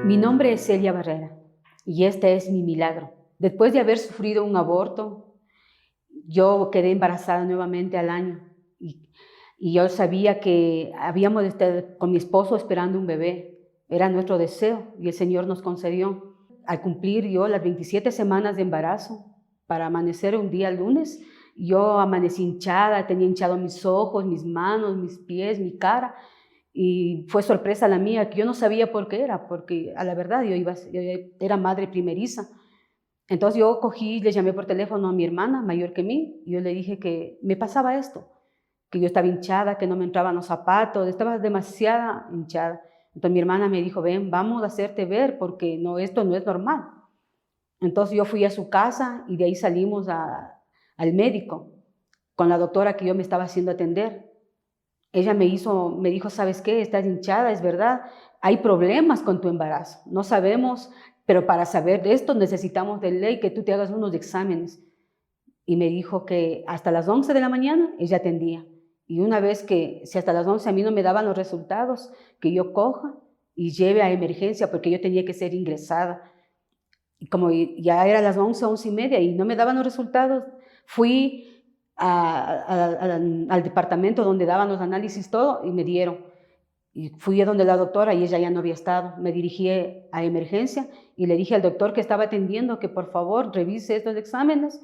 Mi nombre es Celia Barrera y este es mi milagro. Después de haber sufrido un aborto, yo quedé embarazada nuevamente al año y yo sabía que habíamos de estar con mi esposo esperando un bebé. Era nuestro deseo y el Señor nos concedió. Al cumplir yo las 27 semanas de embarazo, para amanecer un día lunes, yo amanecí hinchada, tenía hinchado mis ojos, mis manos, mis pies, mi cara. Y fue sorpresa la mía, que yo no sabía por qué era, porque a la verdad yo era madre primeriza. Entonces yo cogí y le llamé por teléfono a mi hermana, mayor que mí, y yo le dije que me pasaba esto, que yo estaba hinchada, que no me entraban los zapatos, estaba demasiada hinchada. Entonces mi hermana me dijo, ven, vamos a hacerte ver, porque no, esto no es normal. Entonces yo fui a su casa y de ahí salimos al médico, con la doctora que yo me estaba haciendo atender. Ella me dijo, ¿sabes qué? Estás hinchada, es verdad, hay problemas con tu embarazo, no sabemos, pero para saber de esto necesitamos de ley que tú te hagas unos exámenes. Y me dijo que hasta las 11 de la mañana ella atendía. Y una vez que, si hasta las 11 a mí no me daban los resultados, que yo coja y lleve a emergencia, porque yo tenía que ser ingresada. Y como ya era las 11, 11 y media y no me daban los resultados, fui al departamento donde daban los análisis, todo, y me dieron. Y fui a donde la doctora y ella ya no había estado. Me dirigí a emergencia y le dije al doctor que estaba atendiendo que por favor revise estos exámenes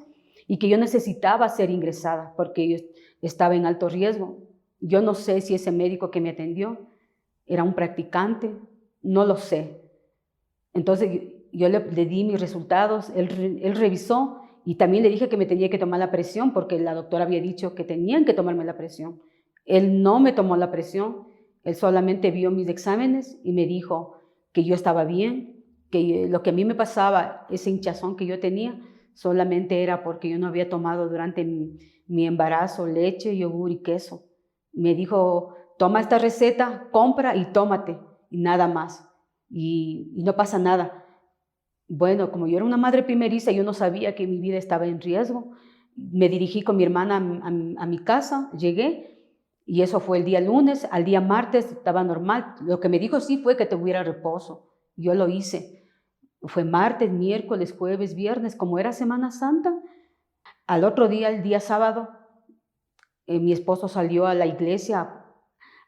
y que yo necesitaba ser ingresada porque yo estaba en alto riesgo. Yo no sé si ese médico que me atendió era un practicante, no lo sé. Entonces yo le di mis resultados, él revisó y también le dije que me tenía que tomar la presión porque la doctora había dicho que tenían que tomarme la presión. Él no me tomó la presión, él solamente vio mis exámenes y me dijo que yo estaba bien, que lo que a mí me pasaba, ese hinchazón que yo tenía, solamente era porque yo no había tomado durante mi embarazo leche, yogur y queso. Me dijo, toma esta receta, compra y tómate, y nada más. Y no pasa nada. Bueno, como yo era una madre primeriza, yo no sabía que mi vida estaba en riesgo. Me dirigí con mi hermana a mi casa, llegué, y eso fue el día lunes. Al día martes estaba normal. Lo que me dijo sí fue que tuviera reposo. Yo lo hice. Fue martes, miércoles, jueves, viernes, como era Semana Santa. Al otro día, el día sábado, mi esposo salió a la iglesia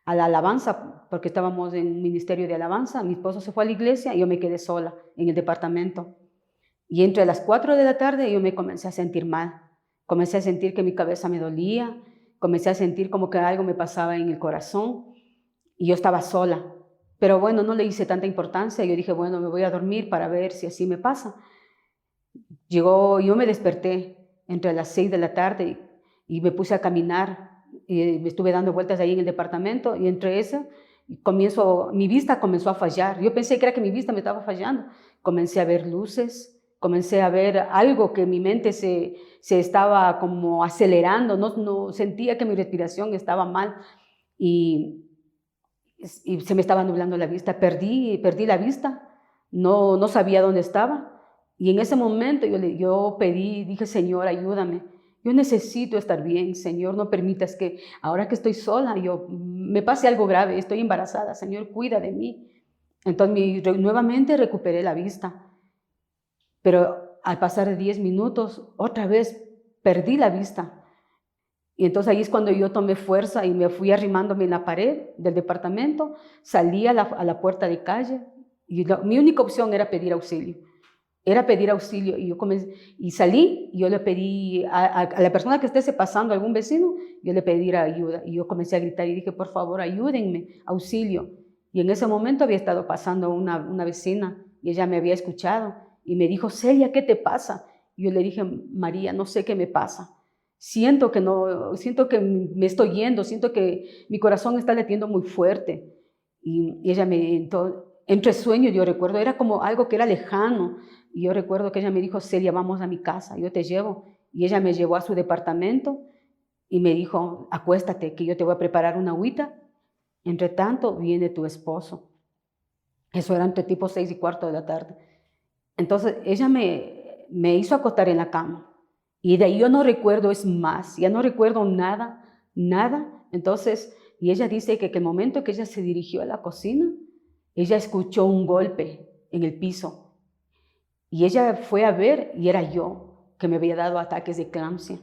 a la alabanza, porque estábamos en un ministerio de alabanza. Mi esposo se fue a la iglesia y yo me quedé sola en el departamento. Y entre las 4 de la tarde yo me comencé a sentir mal. Comencé a sentir que mi cabeza me dolía, comencé a sentir como que algo me pasaba en el corazón y yo estaba sola. Pero bueno, no le hice tanta importancia. Yo dije, bueno, me voy a dormir para ver si así me pasa. Yo me desperté entre las 6 de la tarde y me puse a caminar. Y me estuve dando vueltas ahí en el departamento y entre eso mi vista comenzó a fallar. Yo pensé que era que mi vista me estaba fallando. Comencé a ver luces, comencé a ver algo que mi mente se estaba como acelerando, no sentía que mi respiración estaba mal y, y se me estaba nublando la vista. Perdí la vista, no sabía dónde estaba. Y en ese momento yo pedí, dije, Señor, ayúdame. Yo necesito estar bien, Señor, no permitas que ahora que estoy sola, me pase algo grave, estoy embarazada, Señor, cuida de mí. Entonces nuevamente recuperé la vista, pero al pasar de 10 minutos, otra vez perdí la vista. Y entonces ahí es cuando yo tomé fuerza y me fui arrimándome en la pared del departamento, salí a la puerta de calle y mi única opción era pedir auxilio. Y yo y salí y yo le pedí a la persona que esté pasando, algún vecino, yo le pedí ayuda y yo comencé a gritar y dije, por favor, ayúdenme, auxilio. Y en ese momento había estado pasando una vecina y ella me había escuchado y me dijo, Celia, ¿qué te pasa? Y yo le dije, María, no sé qué me pasa. Siento que me estoy yendo, siento que mi corazón está latiendo muy fuerte. Y ella entre sueños yo recuerdo, era como algo que era lejano. Y yo recuerdo que ella me dijo, Celia, vamos a mi casa, yo te llevo. Y ella me llevó a su departamento y me dijo, acuéstate, que yo te voy a preparar una agüita. Entre tanto, viene tu esposo. Eso era entre tipo 6:15 de la tarde. Entonces, ella me hizo acostar en la cama. Y de ahí yo no recuerdo, es más, ya no recuerdo nada, nada. Entonces, y ella dice que el momento que ella se dirigió a la cocina, ella escuchó un golpe en el piso. Y ella fue a ver y era yo que me había dado ataques de eclampsia.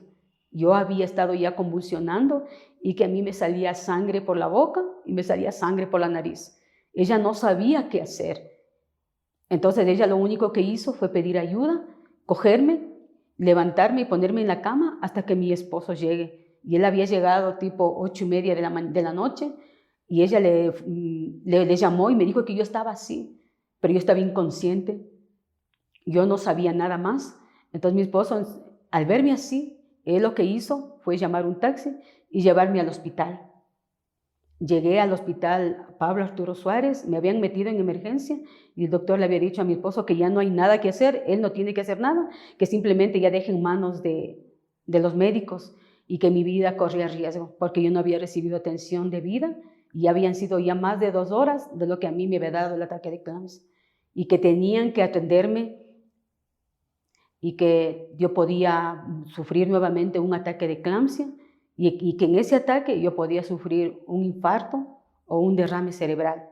Yo había estado ya convulsionando y que a mí me salía sangre por la boca y me salía sangre por la nariz. Ella no sabía qué hacer. Entonces ella lo único que hizo fue pedir ayuda, cogerme, levantarme y ponerme en la cama hasta que mi esposo llegue. Y él había llegado tipo 8:30 de la noche y ella le llamó y me dijo que yo estaba así, pero yo estaba inconsciente. Yo no sabía nada más. Entonces mi esposo, al verme así, él lo que hizo fue llamar un taxi y llevarme al hospital. Llegué al hospital Pablo Arturo Suárez, me habían metido en emergencia y el doctor le había dicho a mi esposo que ya no hay nada que hacer, él no tiene que hacer nada, que simplemente ya deje en manos de los médicos y que mi vida corría riesgo porque yo no había recibido atención debida y habían sido ya más de 2 horas de lo que a mí me había dado el ataque de eclampsia y que tenían que atenderme y que yo podía sufrir nuevamente un ataque de eclampsia y que en ese ataque yo podía sufrir un infarto o un derrame cerebral.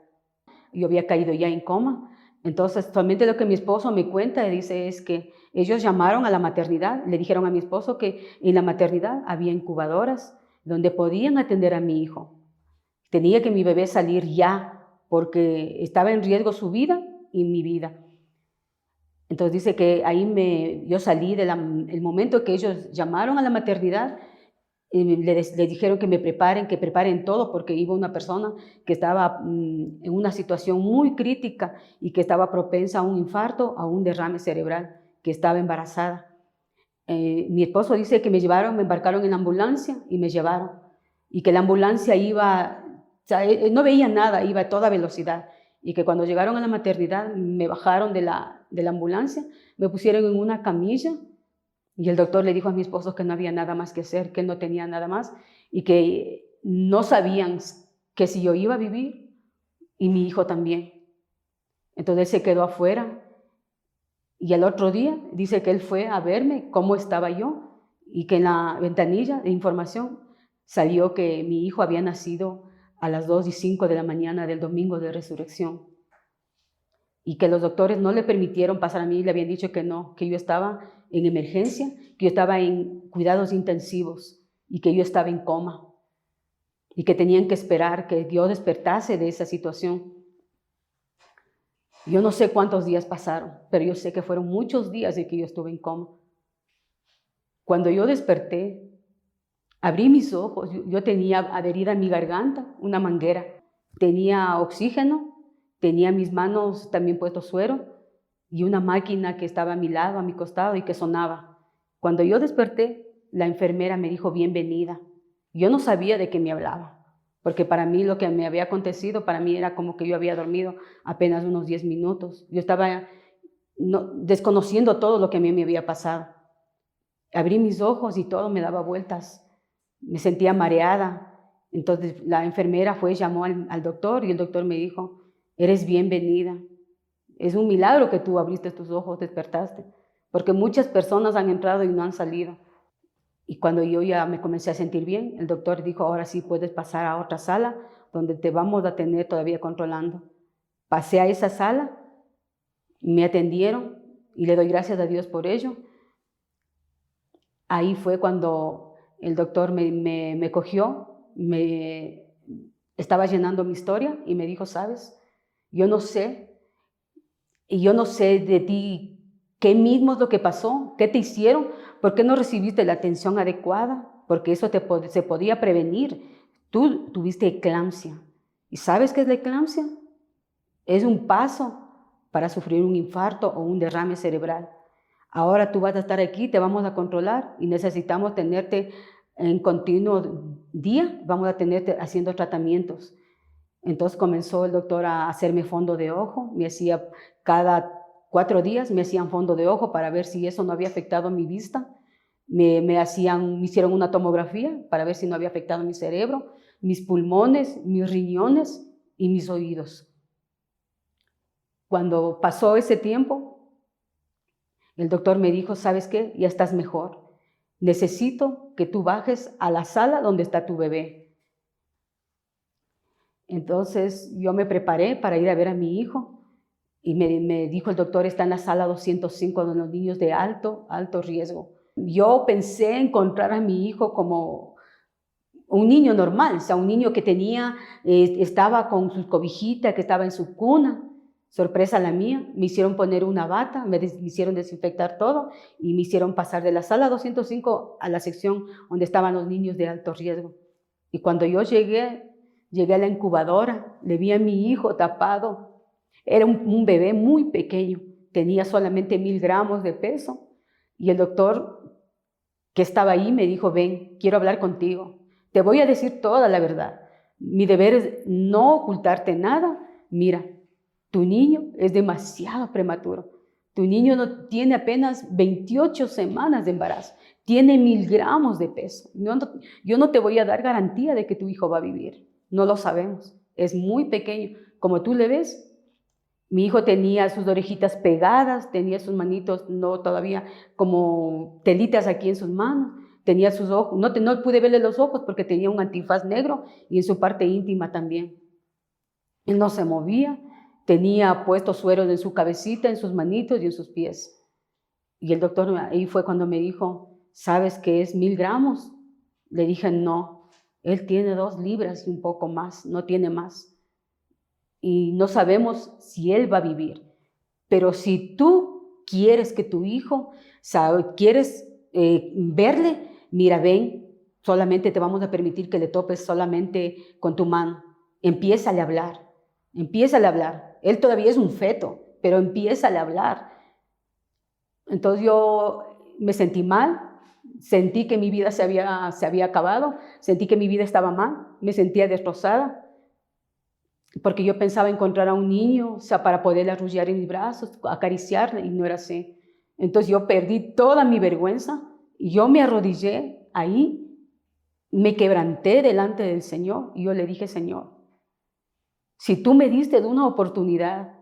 Yo había caído ya en coma. Entonces, solamente lo que mi esposo me cuenta, dice, es que ellos llamaron a la maternidad, le dijeron a mi esposo que en la maternidad había incubadoras donde podían atender a mi hijo. Tenía que mi bebé salir ya porque estaba en riesgo su vida y mi vida. Entonces dice que ahí yo salí el momento que ellos llamaron a la maternidad, les dijeron que preparen todo porque iba una persona que estaba en una situación muy crítica y que estaba propensa a un infarto, a un derrame cerebral, que estaba embarazada. Mi esposo dice que me embarcaron en la ambulancia y me llevaron y que la ambulancia iba, o sea, no veía nada, iba a toda velocidad. Y que cuando llegaron a la maternidad me bajaron de la ambulancia, me pusieron en una camilla y el doctor le dijo a mi esposo que no había nada más que hacer, que él no tenía nada más y que no sabían que si yo iba a vivir y mi hijo también. Entonces él se quedó afuera y al otro día dice que él fue a verme cómo estaba yo y que en la ventanilla de información salió que mi hijo había nacido a las 2:05 de la mañana del domingo de resurrección y que los doctores no le permitieron pasar a mí, le habían dicho que no, que yo estaba en emergencia, que yo estaba en cuidados intensivos y que yo estaba en coma y que tenían que esperar que yo despertase de esa situación. Yo no sé cuántos días pasaron, pero yo sé que fueron muchos días de que yo estuve en coma. Cuando yo desperté, abrí mis ojos, yo tenía adherida a mi garganta una manguera, tenía oxígeno, tenía en mis manos también puesto suero y una máquina que estaba a mi lado, a mi costado y que sonaba. Cuando yo desperté, la enfermera me dijo bienvenida. Yo no sabía de qué me hablaba, porque para mí lo que me había acontecido, para mí era como que yo había dormido apenas unos 10 minutos. Yo estaba desconociendo todo lo que a mí me había pasado. Abrí mis ojos y todo me daba vueltas. Me sentía mareada. Entonces la enfermera llamó al doctor y el doctor me dijo, eres bienvenida. Es un milagro que tú abriste tus ojos, despertaste, porque muchas personas han entrado y no han salido. Y cuando yo ya me comencé a sentir bien, el doctor dijo, ahora sí puedes pasar a otra sala donde te vamos a tener todavía controlando. Pasé a esa sala, me atendieron y le doy gracias a Dios por ello. Ahí fue cuando el doctor me cogió, estaba llenando mi historia y me dijo, ¿sabes? Yo no sé de ti qué mismo es lo que pasó, qué te hicieron, por qué no recibiste la atención adecuada, porque eso se podía prevenir. Tú tuviste eclampsia. ¿Y sabes qué es la eclampsia? Es un paso para sufrir un infarto o un derrame cerebral. Ahora tú vas a estar aquí, te vamos a controlar y necesitamos tenerte en continuo día, vamos a tenerte haciendo tratamientos. Entonces comenzó el doctor a hacerme fondo de ojo, me hacía cada 4 días, me hacían fondo de ojo para ver si eso no había afectado mi vista, me hicieron una tomografía para ver si no había afectado mi cerebro, mis pulmones, mis riñones y mis oídos. Cuando pasó ese tiempo, el doctor me dijo, ¿sabes qué? Ya estás mejor. Necesito que tú bajes a la sala donde está tu bebé. Entonces yo me preparé para ir a ver a mi hijo Y me dijo el doctor, está en la sala 205 de los niños de alto riesgo. Yo pensé encontrar a mi hijo como un niño normal, o sea, un niño que estaba con su cobijita, que estaba en su cuna. Sorpresa la mía, me hicieron poner una bata, me hicieron desinfectar todo y me hicieron pasar de la sala 205 a la sección donde estaban los niños de alto riesgo. Y cuando yo llegué a la incubadora, le vi a mi hijo tapado. Era un bebé muy pequeño, tenía solamente 1000 gramos de peso. Y el doctor que estaba ahí me dijo, ven, quiero hablar contigo. Te voy a decir toda la verdad. Mi deber es no ocultarte nada. Mira, tu niño es demasiado prematuro. Tu niño no tiene apenas 28 semanas de embarazo. Tiene 1000 gramos de peso. Yo no te voy a dar garantía de que tu hijo va a vivir. No lo sabemos. Es muy pequeño. Como tú le ves, mi hijo tenía sus orejitas pegadas, tenía sus manitos no todavía como telitas aquí en sus manos, tenía sus ojos, no pude verle los ojos porque tenía un antifaz negro y en su parte íntima también. Él no se movía, tenía puestos sueros en su cabecita, en sus manitos y en sus pies. Y el doctor ahí fue cuando me dijo, ¿sabes qué es 1000 gramos? Le dije, no, él tiene 2 libras y un poco más, no tiene más. Y no sabemos si él va a vivir. Pero si tú quieres que tu hijo, quieres verle, mira, ven, solamente te vamos a permitir que le topes solamente con tu mano. Empiézale a hablar, empiézale a hablar. Él todavía es un feto, pero empiézale a hablar. Entonces yo me sentí mal, sentí que mi vida se había acabado, sentí que mi vida estaba mal, me sentía destrozada. Porque yo pensaba encontrar a un niño, o sea, para poderle arrullar en mis brazos, acariciarle, y no era así. Entonces yo perdí toda mi vergüenza y yo me arrodillé ahí, me quebranté delante del Señor y yo le dije, Señor, si tú me diste una oportunidad,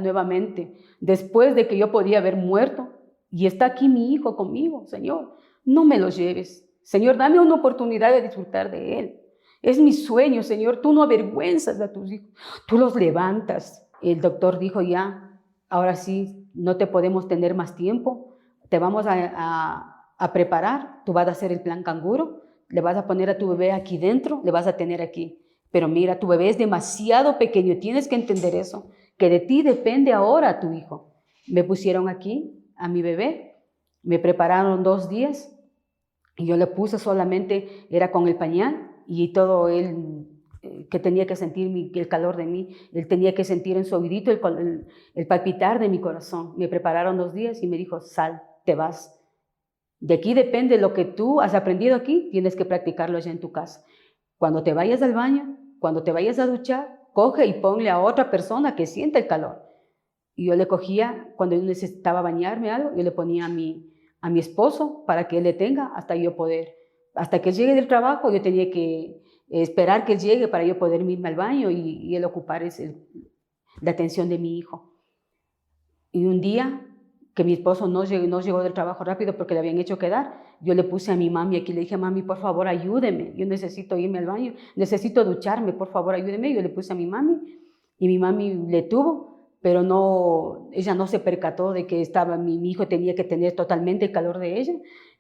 nuevamente, después de que yo podía haber muerto, y está aquí mi hijo conmigo, Señor, no me lo lleves. Señor, dame una oportunidad de disfrutar de él. Es mi sueño, Señor, tú no avergüenzas a tus hijos, tú los levantas. El doctor dijo, ya, ahora sí, no te podemos tener más tiempo, te vamos a preparar, tú vas a hacer el plan canguro, le vas a poner a tu bebé aquí dentro, le vas a tener aquí. Pero mira, tu bebé es demasiado pequeño, tienes que entender eso, que de ti depende ahora tu hijo. Me pusieron aquí a mi bebé, me prepararon 2 días y yo le puse solamente, era con el pañal y todo él, que tenía que sentir el calor de mí, él tenía que sentir en su oídito el palpitar de mi corazón. Me prepararon 2 días y me dijo, sal, te vas. De aquí depende lo que tú has aprendido aquí, tienes que practicarlo ya en tu casa. Cuando te vayas al baño, cuando te vayas a duchar, coge y ponle a otra persona que sienta el calor. Y yo le cogía, cuando yo necesitaba bañarme algo, yo le ponía a mi esposo para que él le tenga hasta yo poder. Hasta que él llegue del trabajo, yo tenía que esperar que él llegue para yo poder irme al baño y él ocupar la atención de mi hijo. Y un día que mi esposo no llegó del trabajo rápido porque le habían hecho quedar, yo le puse a mi mami aquí, le dije, mami, por favor, ayúdeme, yo necesito irme al baño, necesito ducharme, por favor, ayúdeme. Yo le puse a mi mami y mi mami le tuvo, pero ella no se percató de que mi hijo tenía que tener totalmente el calor de ella.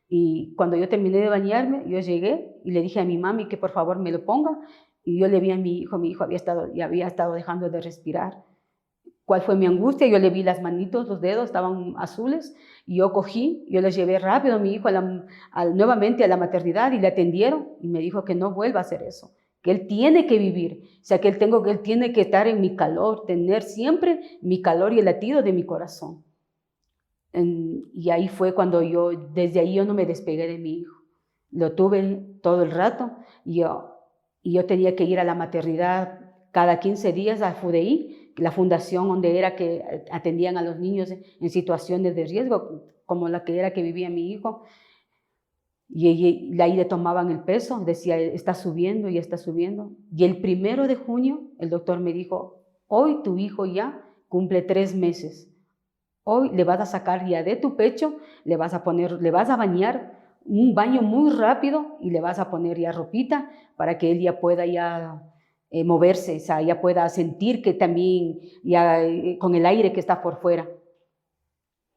Y cuando yo terminé de bañarme, yo llegué y le dije a mi mami que por favor me lo ponga, y yo le vi a mi hijo había estado dejando de respirar. ¿Cuál fue mi angustia? Yo le vi las manitos, los dedos estaban azules, y yo les llevé rápido a mi hijo nuevamente a la maternidad y le atendieron y me dijo que no vuelva a hacer eso, que él tiene que vivir, o sea, que él tiene que estar en mi calor, tener siempre mi calor y el latido de mi corazón. Y ahí fue cuando desde ahí yo no me despegué de mi hijo. Lo tuve todo el rato y yo tenía que ir a la maternidad cada 15 días a FUDEI, la fundación donde era que atendían a los niños en situaciones de riesgo, como la que era que vivía mi hijo. Y ahí le tomaban el peso, decía, está subiendo y está subiendo. Y el 1 de junio el doctor me dijo, hoy tu hijo ya cumple 3 meses. Hoy le vas a sacar ya de tu pecho, le vas a bañar, un baño muy rápido, y le vas a poner ya ropita para que él ya pueda ya moverse, o sea, ya pueda sentir que también, ya con el aire que está por fuera.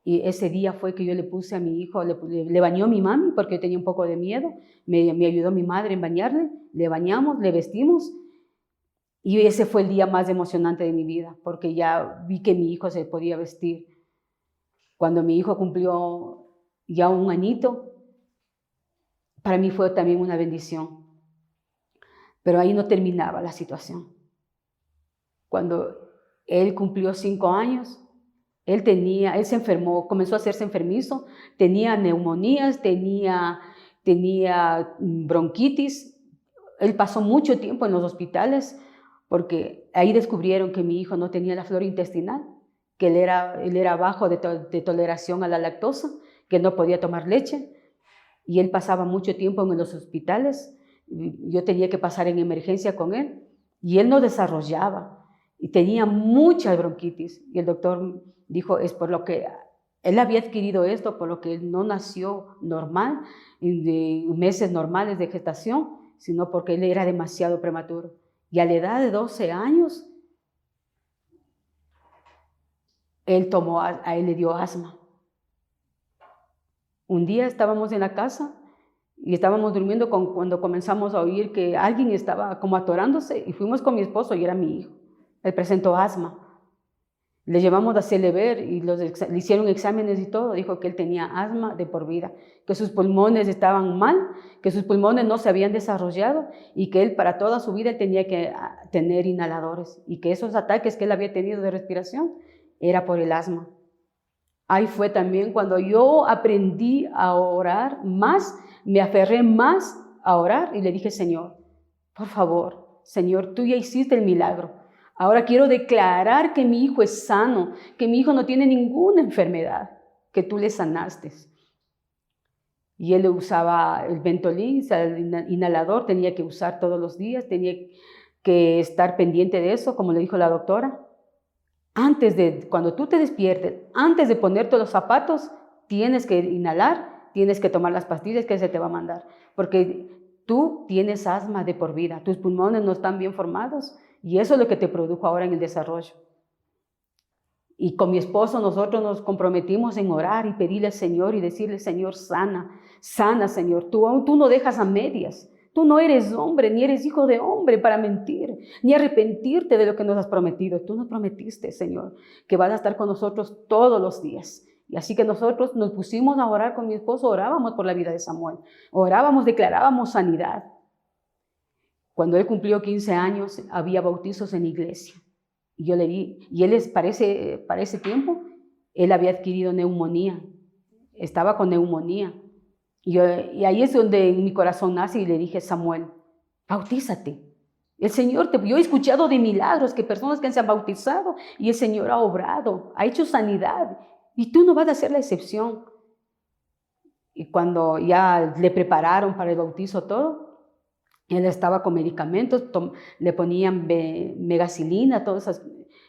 Y ese día fue que yo le puse a mi hijo, le bañó mi mami porque yo tenía un poco de miedo, me ayudó mi madre en bañarle, le bañamos, le vestimos. Y ese fue el día más emocionante de mi vida, porque ya vi que mi hijo se podía vestir. Cuando mi hijo cumplió ya 1 añito, para mí fue también una bendición. Pero ahí no terminaba la situación. Cuando él cumplió 5 años, él se enfermó, comenzó a hacerse enfermizo, tenía neumonías, tenía bronquitis. Él pasó mucho tiempo en los hospitales porque ahí descubrieron que mi hijo no tenía la flora intestinal, que él era bajo de toleración a la lactosa, que no podía tomar leche, y él pasaba mucho tiempo en los hospitales. Yo tenía que pasar en emergencia con él, y él no desarrollaba, y tenía mucha bronquitis, y el doctor dijo, es por lo que él había adquirido esto, por lo que él no nació normal, de meses normales de gestación, sino porque él era demasiado prematuro. Y a la edad de 12 años, a él le dio asma. Un día estábamos en la casa y estábamos durmiendo cuando comenzamos a oír que alguien estaba como atorándose, y fuimos con mi esposo y era mi hijo. Él presentó asma. Le llevamos a hacerle ver y le hicieron exámenes y todo. Dijo que él tenía asma de por vida, que sus pulmones estaban mal, que sus pulmones no se habían desarrollado y que él para toda su vida tenía que tener inhaladores, y que esos ataques que él había tenido de respiración era por el asma. Ahí fue también cuando yo aprendí a orar más, me aferré más a orar y le dije, Señor, por favor, Señor, tú ya hiciste el milagro. Ahora quiero declarar que mi hijo es sano, que mi hijo no tiene ninguna enfermedad, que tú le sanaste. Y él usaba el Ventolin, el inhalador, tenía que usar todos los días, tenía que estar pendiente de eso, como le dijo la doctora. Cuando tú te despiertes, antes de ponerte los zapatos, tienes que inhalar, tienes que tomar las pastillas que se te va a mandar, porque tú tienes asma de por vida, tus pulmones no están bien formados, y eso es lo que te produjo ahora en el desarrollo. Y con mi esposo nosotros nos comprometimos en orar y pedirle al Señor y decirle, Señor, sana, Señor, tú no dejas a medias. Tú no eres hombre, ni eres hijo de hombre para mentir, ni arrepentirte de lo que nos has prometido. Tú nos prometiste, Señor, que vas a estar con nosotros todos los días. Y así que nosotros nos pusimos a orar con mi esposo, orábamos por la vida de Samuel, orábamos, declarábamos sanidad. Cuando él cumplió 15 años, había bautizos en la iglesia. Y yo le di, y él para ese tiempo, él había adquirido neumonía, estaba con neumonía. Y ahí es donde en mi corazón nace y le dije, Samuel, bautízate. El Señor yo he escuchado de milagros, que personas que se han bautizado y el Señor ha obrado, ha hecho sanidad, y tú no vas a ser la excepción. Y cuando ya le prepararon para el bautizo todo, él estaba con medicamentos, le ponían megacilina, todas esas,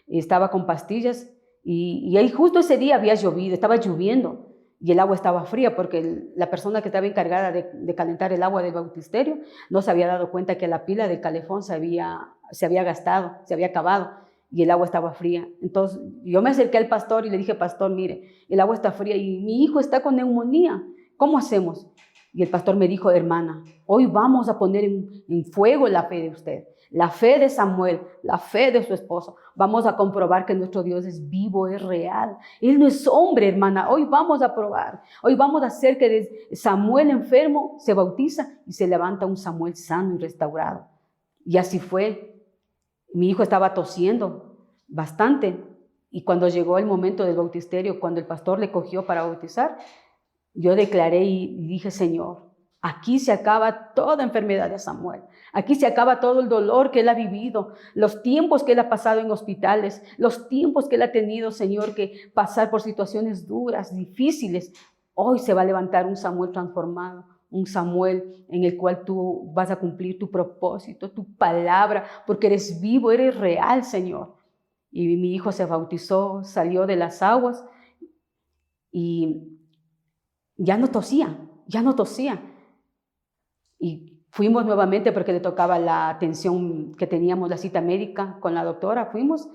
estaba con pastillas, y ahí justo ese día había llovido, estaba lloviendo. Y el agua estaba fría porque la persona que estaba encargada de calentar el agua del bautisterio no se había dado cuenta que la pila de calefón se había gastado, se había acabado, y el agua estaba fría. Entonces yo me acerqué al pastor y le dije, pastor, mire, el agua está fría y mi hijo está con neumonía, ¿cómo hacemos? Y el pastor me dijo, hermana, hoy vamos a poner en fuego la fe de usted, la fe de Samuel, la fe de su esposo. Vamos a comprobar que nuestro Dios es vivo, es real. Él no es hombre, hermana. Hoy vamos a probar. Hoy vamos a hacer que de Samuel enfermo se bautiza y se levanta un Samuel sano y restaurado. Y así fue. Mi hijo estaba tosiendo bastante. Y cuando llegó el momento del bautisterio, cuando el pastor le cogió para bautizar, yo declaré y dije, Señor, aquí se acaba toda enfermedad de Samuel. Aquí se acaba todo el dolor que él ha vivido, los tiempos que él ha pasado en hospitales, los tiempos que él ha tenido, Señor, que pasar por situaciones duras, difíciles. Hoy se va a levantar un Samuel transformado, un Samuel en el cual tú vas a cumplir tu propósito, tu palabra, porque eres vivo, eres real, Señor. Y mi hijo se bautizó, salió de las aguas y ya no tosía. Y Fuimos nuevamente porque le tocaba la atención que teníamos, la cita médica con la doctora, fuimos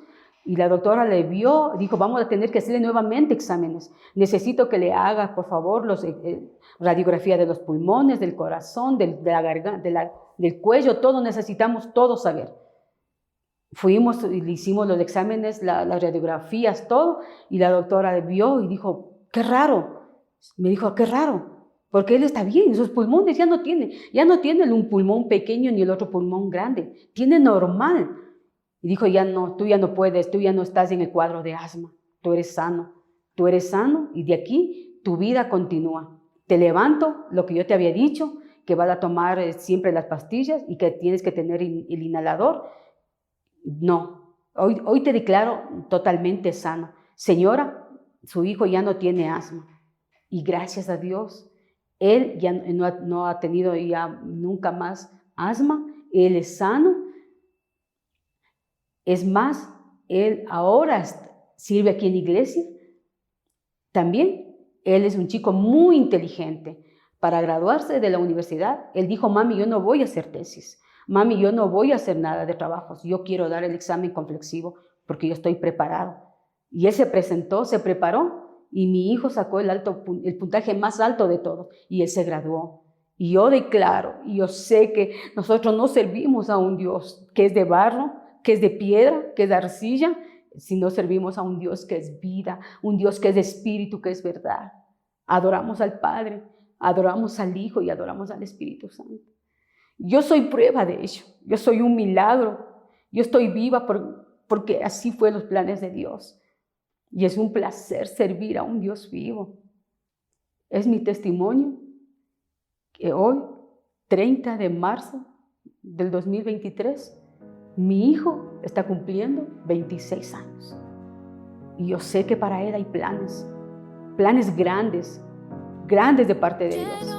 y la doctora le vio, dijo, vamos a tener que hacerle nuevamente exámenes. Necesito que le haga, por favor, radiografía de los pulmones, del corazón, de la garganta, del cuello, todo necesitamos todo saber. Fuimos y le hicimos los exámenes, las radiografías, todo, y la doctora vio y dijo, qué raro. Me dijo, qué raro. Porque él está bien, sus pulmones ya no tiene un pulmón pequeño ni el otro pulmón grande, tiene normal. Y dijo, ya no, tú ya no puedes, tú ya no estás en el cuadro de asma, tú eres sano y de aquí tu vida continúa. Te levanto, lo que yo te había dicho, que vas a tomar siempre las pastillas y que tienes que tener el inhalador. No, hoy te declaro totalmente sano. Señora, su hijo ya no tiene asma y gracias a Dios, él ya no ha tenido ya nunca más asma, él es sano. Es más, él ahora sirve aquí en la iglesia. También, él es un chico muy inteligente. Para graduarse de la universidad, él dijo, mami, yo no voy a hacer tesis. Mami, yo no voy a hacer nada de trabajos. Yo quiero dar el examen complexivo porque yo estoy preparado. Y él se presentó, se preparó y mi hijo sacó el puntaje más alto de todos y él se graduó. Y yo declaro, y yo sé que nosotros no servimos a un Dios que es de barro, que es de piedra, que es de arcilla, sino servimos a un Dios que es vida, un Dios que es espíritu, que es verdad. Adoramos al Padre, adoramos al Hijo y adoramos al Espíritu Santo. Yo soy prueba de ello, yo soy un milagro, yo estoy viva porque así fue los planes de Dios. Y es un placer servir a un Dios vivo. Es mi testimonio que hoy, 30 de marzo del 2023, mi hijo está cumpliendo 26 años. Y yo sé que para él hay planes grandes de parte de Dios.